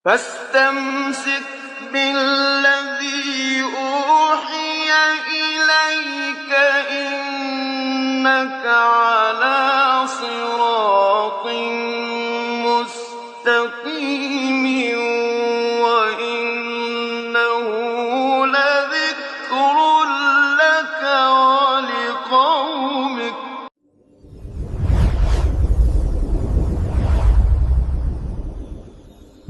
فاستمسك بالذي أوحي إليك إنك على صراط مستقيم وإنه لذكر لك ولقومك.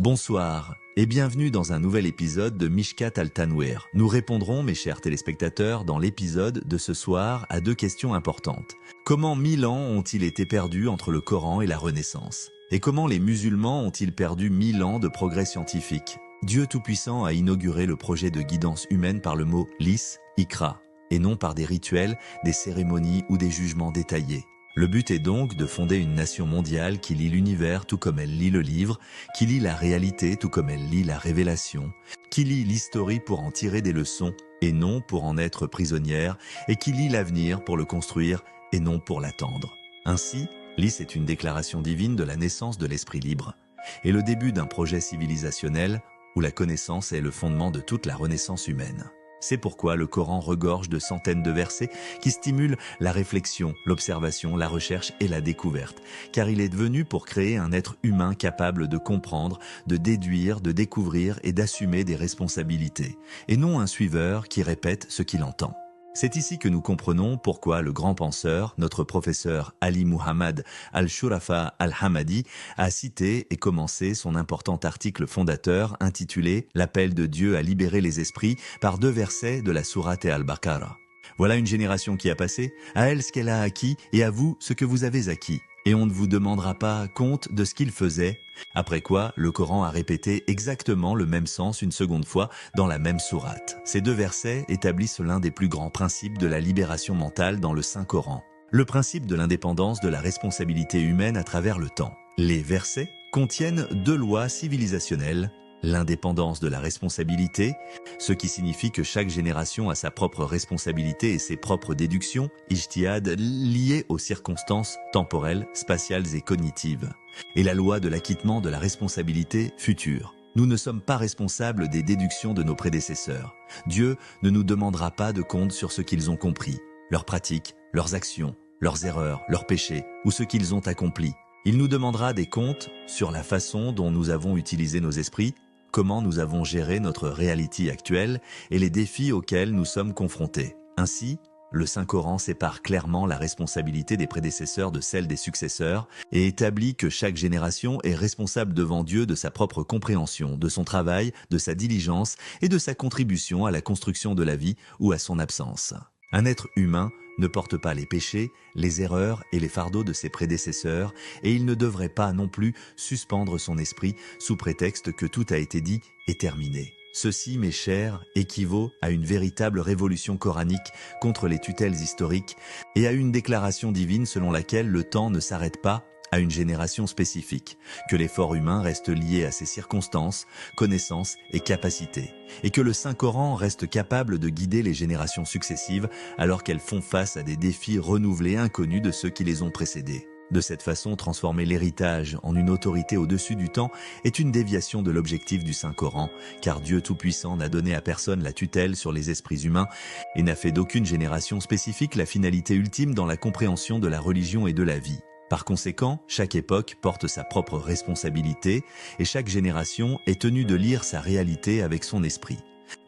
Bonsoir et bienvenue dans un nouvel épisode de Mishkat Al-Tanwir. Nous répondrons, mes chers téléspectateurs, dans l'épisode de ce soir à deux questions importantes. Comment 1000 ans ont-ils été perdus entre le Coran et la Renaissance? Et comment les musulmans ont-ils perdu 1000 ans de progrès scientifique? Dieu Tout-Puissant a inauguré le projet de guidance humaine par le mot lis, ikra, et non par des rituels, des cérémonies ou des jugements détaillés. Le but est donc de fonder une nation mondiale qui lit l'univers tout comme elle lit le livre, qui lit la réalité tout comme elle lit la révélation, qui lit l'historie pour en tirer des leçons et non pour en être prisonnière, et qui lit l'avenir pour le construire et non pour l'attendre. Ainsi, Lys est une déclaration divine de la naissance de l'esprit libre, et le début d'un projet civilisationnel où la connaissance est le fondement de toute la renaissance humaine. C'est pourquoi le Coran regorge de centaines de versets qui stimulent la réflexion, l'observation, la recherche et la découverte, car il est venu pour créer un être humain capable de comprendre, de déduire, de découvrir et d'assumer des responsabilités, et non un suiveur qui répète ce qu'il entend. C'est ici que nous comprenons pourquoi le grand penseur, notre professeur Ali Muhammad al-Shurafa al-Hamadi, a cité et commencé son important article fondateur intitulé « L'appel de Dieu à libérer les esprits » par deux versets de la sourate Al-Baqarah. Voilà une génération qui a passé, à elle ce qu'elle a acquis et à vous ce que vous avez acquis. Et on ne vous demandera pas compte de ce qu'il faisait. Après quoi, le Coran a répété exactement le même sens une seconde fois dans la même sourate. Ces deux versets établissent l'un des plus grands principes de la libération mentale dans le Saint-Coran. Le principe de l'indépendance de la responsabilité humaine à travers le temps. Les versets contiennent deux lois civilisationnelles. L'indépendance de la responsabilité, ce qui signifie que chaque génération a sa propre responsabilité et ses propres déductions, ijtihad, liées aux circonstances temporelles, spatiales et cognitives. Et la loi de l'acquittement de la responsabilité future. Nous ne sommes pas responsables des déductions de nos prédécesseurs. Dieu ne nous demandera pas de compte sur ce qu'ils ont compris, leurs pratiques, leurs actions, leurs erreurs, leurs péchés ou ce qu'ils ont accompli. Il nous demandera des comptes sur la façon dont nous avons utilisé nos esprits, comment nous avons géré notre réalité actuelle et les défis auxquels nous sommes confrontés. Ainsi, le Saint-Coran sépare clairement la responsabilité des prédécesseurs de celle des successeurs et établit que chaque génération est responsable devant Dieu de sa propre compréhension, de son travail, de sa diligence et de sa contribution à la construction de la vie ou à son absence. Un être humain ne porte pas les péchés, les erreurs et les fardeaux de ses prédécesseurs, et il ne devrait pas non plus suspendre son esprit sous prétexte que tout a été dit et terminé. Ceci, mes chers, équivaut à une véritable révolution coranique contre les tutelles historiques et à une déclaration divine selon laquelle le temps ne s'arrête pas à une génération spécifique, que l'effort humain reste lié à ses circonstances, connaissances et capacités, et que le Saint-Coran reste capable de guider les générations successives alors qu'elles font face à des défis renouvelés inconnus de ceux qui les ont précédés. De cette façon, transformer l'héritage en une autorité au-dessus du temps est une déviation de l'objectif du Saint-Coran, car Dieu Tout-Puissant n'a donné à personne la tutelle sur les esprits humains et n'a fait d'aucune génération spécifique la finalité ultime dans la compréhension de la religion et de la vie. Par conséquent, chaque époque porte sa propre responsabilité et chaque génération est tenue de lire sa réalité avec son esprit,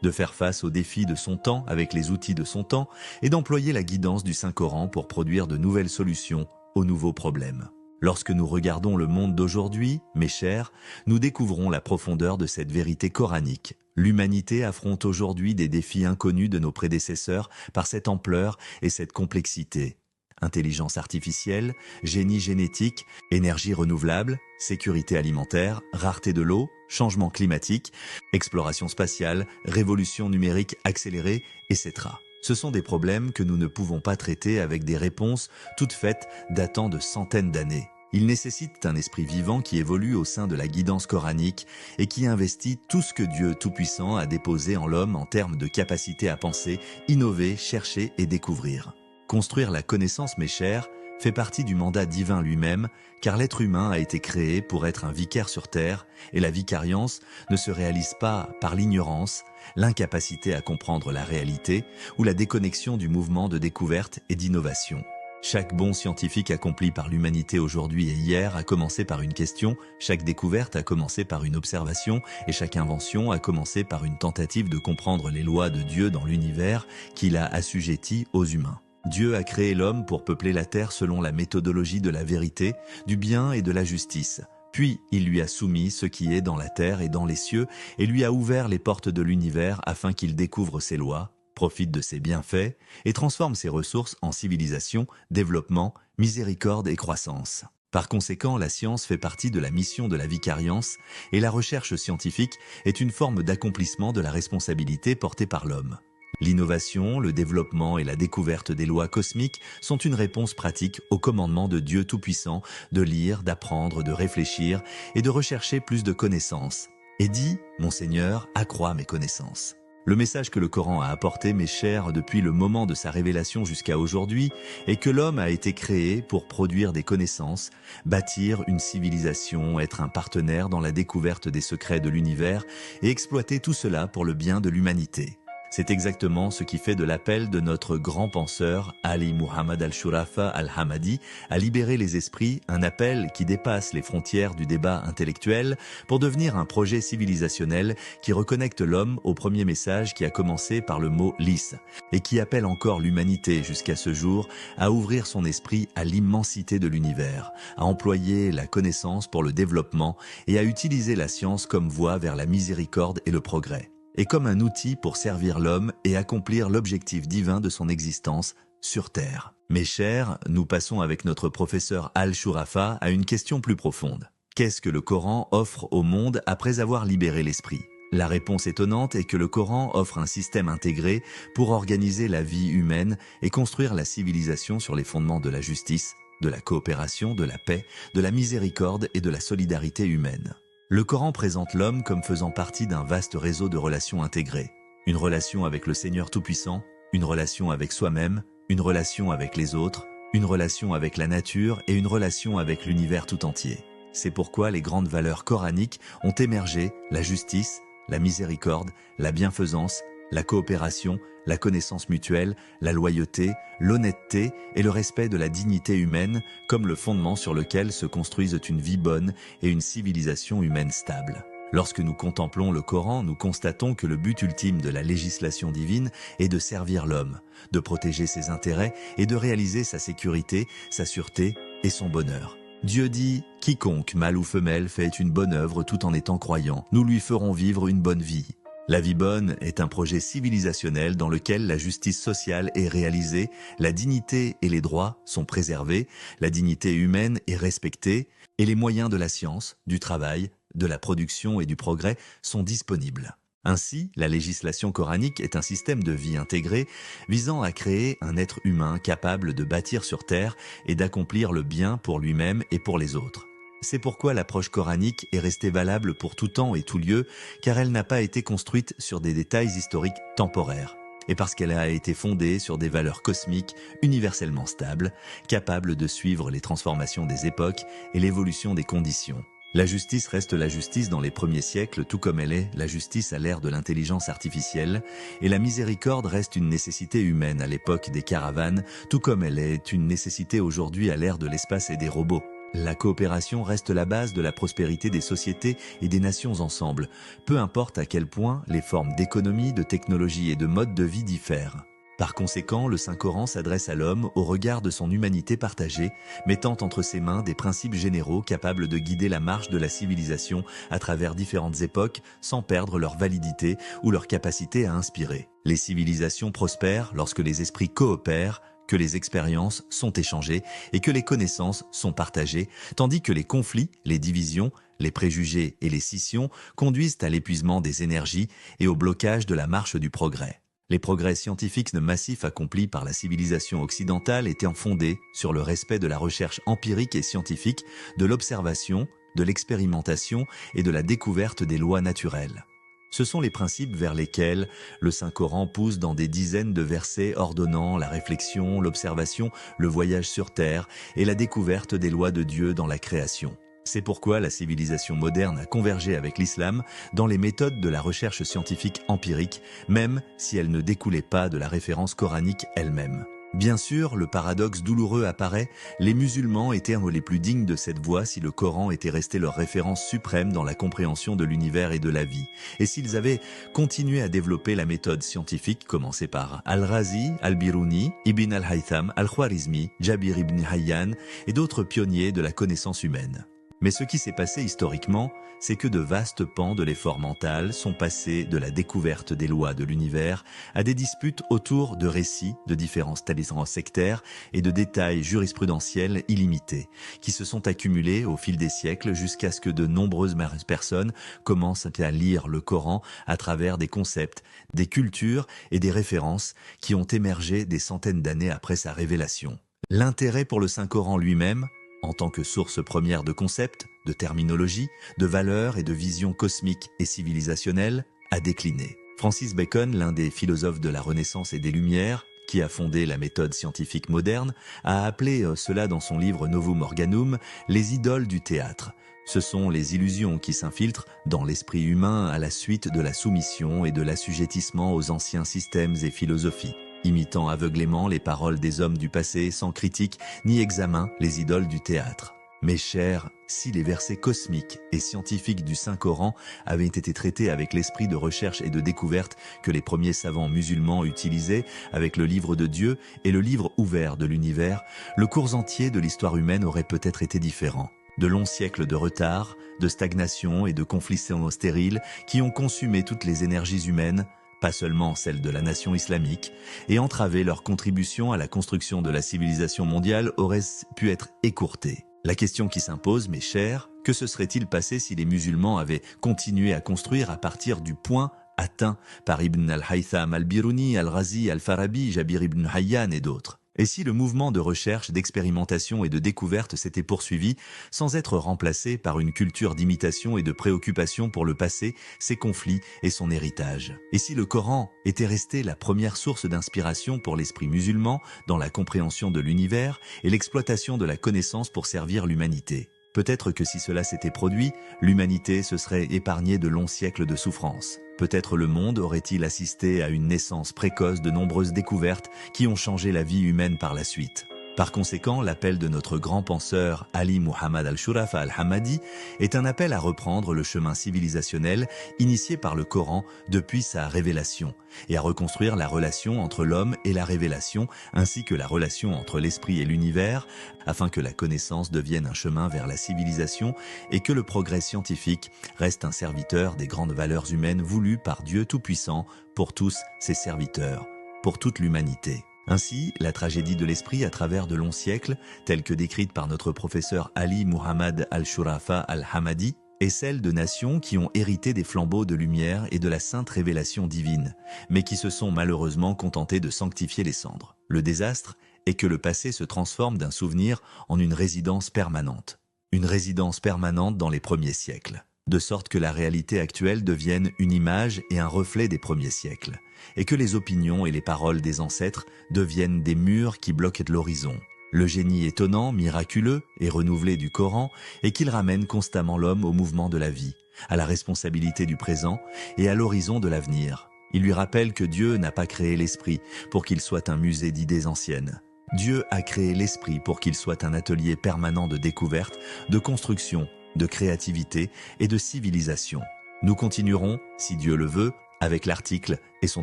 de faire face aux défis de son temps avec les outils de son temps et d'employer la guidance du Saint-Coran pour produire de nouvelles solutions aux nouveaux problèmes. Lorsque nous regardons le monde d'aujourd'hui, mes chers, nous découvrons la profondeur de cette vérité coranique. L'humanité affronte aujourd'hui des défis inconnus de nos prédécesseurs par cette ampleur et cette complexité. Intelligence artificielle, génie génétique, énergie renouvelable, sécurité alimentaire, rareté de l'eau, changement climatique, exploration spatiale, révolution numérique accélérée, etc. Ce sont des problèmes que nous ne pouvons pas traiter avec des réponses toutes faites datant de centaines d'années. Ils nécessitent un esprit vivant qui évolue au sein de la guidance coranique et qui investit tout ce que Dieu Tout-Puissant a déposé en l'homme en termes de capacité à penser, innover, chercher et découvrir. Construire la connaissance, mes chers, fait partie du mandat divin lui-même, car l'être humain a été créé pour être un vicaire sur terre, et la vicariance ne se réalise pas par l'ignorance, l'incapacité à comprendre la réalité ou la déconnexion du mouvement de découverte et d'innovation. Chaque bond scientifique accompli par l'humanité aujourd'hui et hier a commencé par une question, chaque découverte a commencé par une observation et chaque invention a commencé par une tentative de comprendre les lois de Dieu dans l'univers qu'il a assujetti aux humains. Dieu a créé l'homme pour peupler la terre selon la méthodologie de la vérité, du bien et de la justice. Puis il lui a soumis ce qui est dans la terre et dans les cieux et lui a ouvert les portes de l'univers afin qu'il découvre ses lois, profite de ses bienfaits et transforme ses ressources en civilisation, développement, miséricorde et croissance. Par conséquent, la science fait partie de la mission de la vicariance et la recherche scientifique est une forme d'accomplissement de la responsabilité portée par l'homme. L'innovation, le développement et la découverte des lois cosmiques sont une réponse pratique au commandement de Dieu Tout-Puissant de lire, d'apprendre, de réfléchir et de rechercher plus de connaissances. Et dit, mon Seigneur, accrois mes connaissances. Le message que le Coran a apporté, mes chers, depuis le moment de sa révélation jusqu'à aujourd'hui, est que l'homme a été créé pour produire des connaissances, bâtir une civilisation, être un partenaire dans la découverte des secrets de l'univers et exploiter tout cela pour le bien de l'humanité. C'est exactement ce qui fait de l'appel de notre grand penseur Ali Muhammad al-Shurafa al-Hamadi à libérer les esprits un appel qui dépasse les frontières du débat intellectuel pour devenir un projet civilisationnel qui reconnecte l'homme au premier message qui a commencé par le mot « lis » et qui appelle encore l'humanité jusqu'à ce jour à ouvrir son esprit à l'immensité de l'univers, à employer la connaissance pour le développement et à utiliser la science comme voie vers la miséricorde et le progrès, et comme un outil pour servir l'homme et accomplir l'objectif divin de son existence sur Terre. Mes chers, nous passons avec notre professeur Al-Shurafa à une question plus profonde. Qu'est-ce que le Coran offre au monde après avoir libéré l'esprit ? La réponse étonnante est que le Coran offre un système intégré pour organiser la vie humaine et construire la civilisation sur les fondements de la justice, de la coopération, de la paix, de la miséricorde et de la solidarité humaine. Le Coran présente l'homme comme faisant partie d'un vaste réseau de relations intégrées. Une relation avec le Seigneur Tout-Puissant, une relation avec soi-même, une relation avec les autres, une relation avec la nature et une relation avec l'univers tout entier. C'est pourquoi les grandes valeurs coraniques ont émergé, la justice, la miséricorde, la bienfaisance, la coopération, la connaissance mutuelle, la loyauté, l'honnêteté et le respect de la dignité humaine comme le fondement sur lequel se construisent une vie bonne et une civilisation humaine stable. Lorsque nous contemplons le Coran, nous constatons que le but ultime de la législation divine est de servir l'homme, de protéger ses intérêts et de réaliser sa sécurité, sa sûreté et son bonheur. Dieu dit « Quiconque, mâle ou femelle, fait une bonne œuvre tout en étant croyant, nous lui ferons vivre une bonne vie. » La vie bonne est un projet civilisationnel dans lequel la justice sociale est réalisée, la dignité et les droits sont préservés, la dignité humaine est respectée et les moyens de la science, du travail, de la production et du progrès sont disponibles. Ainsi, la législation coranique est un système de vie intégré visant à créer un être humain capable de bâtir sur terre et d'accomplir le bien pour lui-même et pour les autres. C'est pourquoi l'approche coranique est restée valable pour tout temps et tout lieu, car elle n'a pas été construite sur des détails historiques temporaires, et parce qu'elle a été fondée sur des valeurs cosmiques universellement stables, capables de suivre les transformations des époques et l'évolution des conditions. La justice reste la justice dans les premiers siècles, tout comme elle est la justice à l'ère de l'intelligence artificielle, et la miséricorde reste une nécessité humaine à l'époque des caravanes, tout comme elle est une nécessité aujourd'hui à l'ère de l'espace et des robots. La coopération reste la base de la prospérité des sociétés et des nations ensemble, peu importe à quel point les formes d'économie, de technologie et de mode de vie diffèrent. Par conséquent, le Saint-Coran s'adresse à l'homme au regard de son humanité partagée, mettant entre ses mains des principes généraux capables de guider la marche de la civilisation à travers différentes époques sans perdre leur validité ou leur capacité à inspirer. Les civilisations prospèrent lorsque les esprits coopèrent, que les expériences sont échangées et que les connaissances sont partagées, tandis que les conflits, les divisions, les préjugés et les scissions conduisent à l'épuisement des énergies et au blocage de la marche du progrès. Les progrès scientifiques massifs accomplis par la civilisation occidentale étaient fondés sur le respect de la recherche empirique et scientifique, de l'observation, de l'expérimentation et de la découverte des lois naturelles. Ce sont les principes vers lesquels le Saint-Coran pousse dans des dizaines de versets ordonnant la réflexion, l'observation, le voyage sur terre et la découverte des lois de Dieu dans la création. C'est pourquoi la civilisation moderne a convergé avec l'islam dans les méthodes de la recherche scientifique empirique, même si elle ne découlait pas de la référence coranique elle-même. Bien sûr, le paradoxe douloureux apparaît, les musulmans étaient les plus dignes de cette voie si le Coran était resté leur référence suprême dans la compréhension de l'univers et de la vie, et s'ils avaient continué à développer la méthode scientifique commencée par Al-Razi, Al-Biruni, Ibn al-Haytham, Al-Khwarizmi, Jabir ibn Hayyan et d'autres pionniers de la connaissance humaine. Mais ce qui s'est passé historiquement, c'est que de vastes pans de l'effort mental sont passés de la découverte des lois de l'univers à des disputes autour de récits de différents talismans sectaires et de détails jurisprudentiels illimités, qui se sont accumulés au fil des siècles jusqu'à ce que de nombreuses personnes commencent à lire le Coran à travers des concepts, des cultures et des références qui ont émergé des centaines d'années après sa révélation. L'intérêt pour le Saint-Coran lui-même, en tant que source première de concepts, de terminologie, de valeurs et de visions cosmiques et civilisationnelles, a décliné. Francis Bacon, l'un des philosophes de la Renaissance et des Lumières, qui a fondé la méthode scientifique moderne, a appelé cela dans son livre Novum Organum les idoles du théâtre. Ce sont les illusions qui s'infiltrent dans l'esprit humain à la suite de la soumission et de l'assujettissement aux anciens systèmes et philosophies. Imitant aveuglément les paroles des hommes du passé sans critique ni examen, les idoles du théâtre. Mes chers, si les versets cosmiques et scientifiques du Saint-Coran avaient été traités avec l'esprit de recherche et de découverte que les premiers savants musulmans utilisaient avec le livre de Dieu et le livre ouvert de l'univers, le cours entier de l'histoire humaine aurait peut-être été différent. De longs siècles de retard, de stagnation et de conflits stériles qui ont consumé toutes les énergies humaines, pas seulement celle de la nation islamique, et entraver leur contribution à la construction de la civilisation mondiale aurait pu être écourtée. La question qui s'impose, mes chers, que se serait-il passé si les musulmans avaient continué à construire à partir du point atteint par Ibn al-Haytham, Al-Biruni, Al-Razi, Al-Farabi, Jabir ibn Hayyan et d'autres? Et si le mouvement de recherche, d'expérimentation et de découverte s'était poursuivi sans être remplacé par une culture d'imitation et de préoccupation pour le passé, ses conflits et son héritage? Et si le Coran était resté la première source d'inspiration pour l'esprit musulman dans la compréhension de l'univers et l'exploitation de la connaissance pour servir l'humanité? Peut-être que si cela s'était produit, l'humanité se serait épargnée de longs siècles de souffrance. Peut-être le monde aurait-il assisté à une naissance précoce de nombreuses découvertes qui ont changé la vie humaine par la suite. Par conséquent, l'appel de notre grand penseur Ali Muhammad al-Shurafa al-Hamadi est un appel à reprendre le chemin civilisationnel initié par le Coran depuis sa révélation et à reconstruire la relation entre l'homme et la révélation ainsi que la relation entre l'esprit et l'univers afin que la connaissance devienne un chemin vers la civilisation et que le progrès scientifique reste un serviteur des grandes valeurs humaines voulues par Dieu Tout-Puissant pour tous ses serviteurs, pour toute l'humanité. Ainsi, la tragédie de l'esprit à travers de longs siècles, telle que décrite par notre professeur Ali Muhammad al-Shurafa al-Hamadi, est celle de nations qui ont hérité des flambeaux de lumière et de la sainte révélation divine, mais qui se sont malheureusement contentées de sanctifier les cendres. Le désastre est que le passé se transforme d'un souvenir en une résidence permanente. Une résidence permanente dans les premiers siècles. De sorte que la réalité actuelle devienne une image et un reflet des premiers siècles, et que les opinions et les paroles des ancêtres deviennent des murs qui bloquent l'horizon. Le génie étonnant, miraculeux et renouvelé du Coran est qu'il ramène constamment l'homme au mouvement de la vie, à la responsabilité du présent et à l'horizon de l'avenir. Il lui rappelle que Dieu n'a pas créé l'esprit pour qu'il soit un musée d'idées anciennes. Dieu a créé l'esprit pour qu'il soit un atelier permanent de découverte, de construction, de créativité et de civilisation. Nous continuerons, si Dieu le veut, avec l'article et son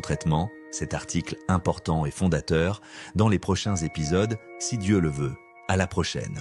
traitement, cet article important et fondateur, dans les prochains épisodes, si Dieu le veut. À la prochaine.